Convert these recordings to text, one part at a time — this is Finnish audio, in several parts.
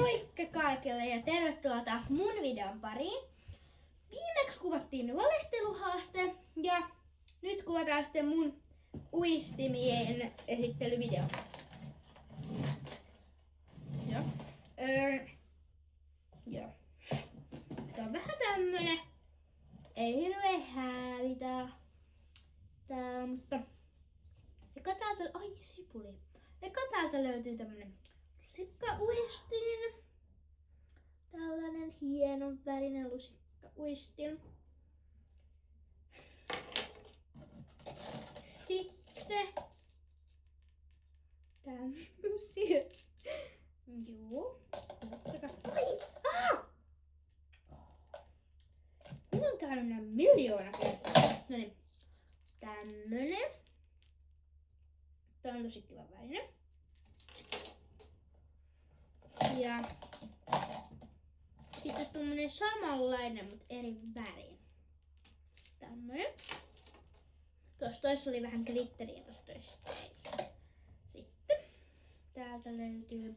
Moikka kaikille ja tervetuloa taas mun videon pariin. Viimeksi kuvattiin valehteluhaaste ja nyt kuvataan sitten mun uistimien esittelyvideo. Joo. Joo. Tää on vähän tämmönen. Ei hirveä hävitä. Tää on, mutta eka täältä, ai sipuli. Eka täältä löytyy tämmönen lusikkauistin. Tällainen hienon värinen lusikkauistin. Sitten tämmösiä. Joo. Ai! Minä on käynyt nää miljoona kertaa. No niin. Tämmönen. Tää on tosi kiva värinen. Ja sitten tommonen samanlainen, mutta eri värin. Tämmönen. Tuossa toissa oli vähän glitteriä, tuossa toissa ei. Sitten täältä löytyy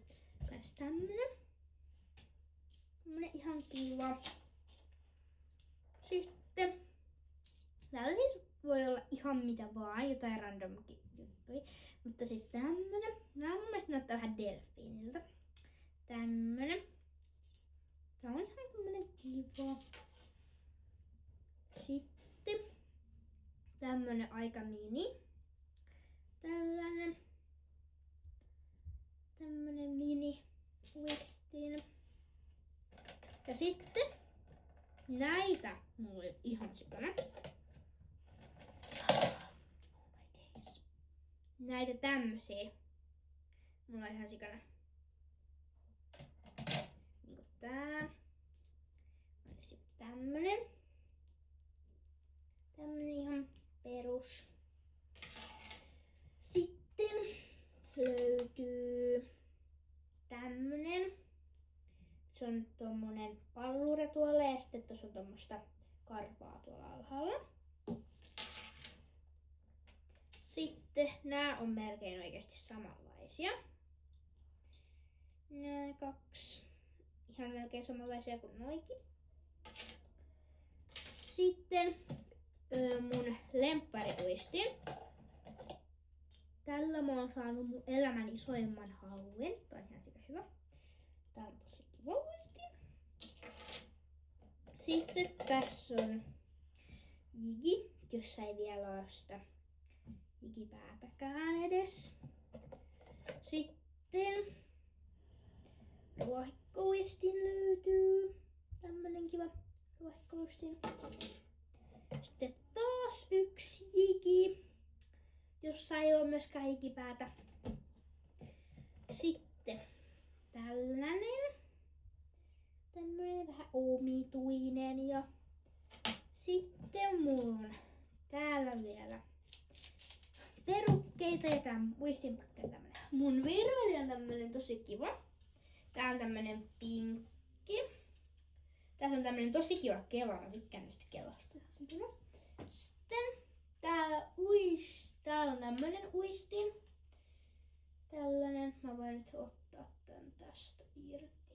myös tämmönen. Tämmönen ihan kiva. Sitten täällä siis voi olla ihan mitä vaan, jotain randomkin juttuja. Mutta siis tämmönen. Nää mun mielestä näyttää vähän delfiiniltä. Tämmönen. Tää on ihan tämmönen kiva. Sitten tämmönen aika mini. Tällainen. Tämmönen mini uistin. Ja sitten näitä mulla oli ihan sikana. Näitä tämmösiä. Mulla on ihan sikana. Niinku tää. Sitten tämmönen. Tämmönen ihan perus. Sitten löytyy tämmönen. Se on tommonen pallura tuolla ja sitten tuossa on tommosta karvaa tuolla alhaalla. Sitten nää on melkein oikeasti samanlaisia. Nää kaksi. Ihan melkein samanlaisia kuin noikin. Sitten mun lemppariuistin. Tällä mä oon saanut mun elämän isoimman hauen. Tää on ihan hyvä. Tää on tosi kiva uistin. Sitten tässä on Jigi, jos ei vielä ole sitä Jigi-päätäkään edes. Sitten ruohikkouistin löytyy. Tämmönen kiva ruohikkouistin. Sitten taas yksi Jigi, jossa ei ole myöskään Jigi-päätä. Sitten tällainen. Tämmönen vähän omituinen. Ja sitten mulla on täällä vielä perukkeita ja tämän uistinpakka tämmönen. Mun virveli on tämmönen tosi kiva. Tää on tämmönen pinkki. Tässä on tämmönen tosi kiva kela. Mä tykkään tästä kelasta. Sitten täällä on tämmönen uistin. Tällainen. Mä voin nyt ottaa tän tästä irti.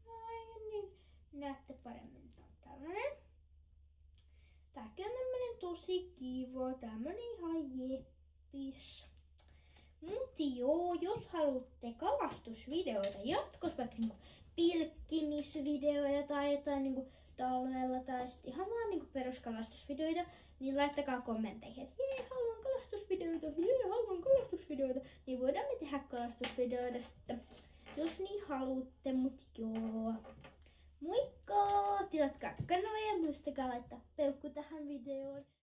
Näin, niin näette paremmin. Tää on tällainen. Tääkin on tämmönen tosi kiva. Tämmönen ihan jeppis. Mutta joo, jos haluatte kalastusvideoita jatkossa, vaikka niinku pilkkimisvideoita tai jotain niinku talvella tai sitten ihan vaan niinku peruskalastusvideoita, niin laittakaa kommentteihin, että jee, haluan kalastusvideoita, niin voidaan me tehdä kalastusvideoita sitten, jos niin haluatte, mut joo. Moikka! Tilatkaa kanavia ja muistakaa laittaa peukku tähän videoon.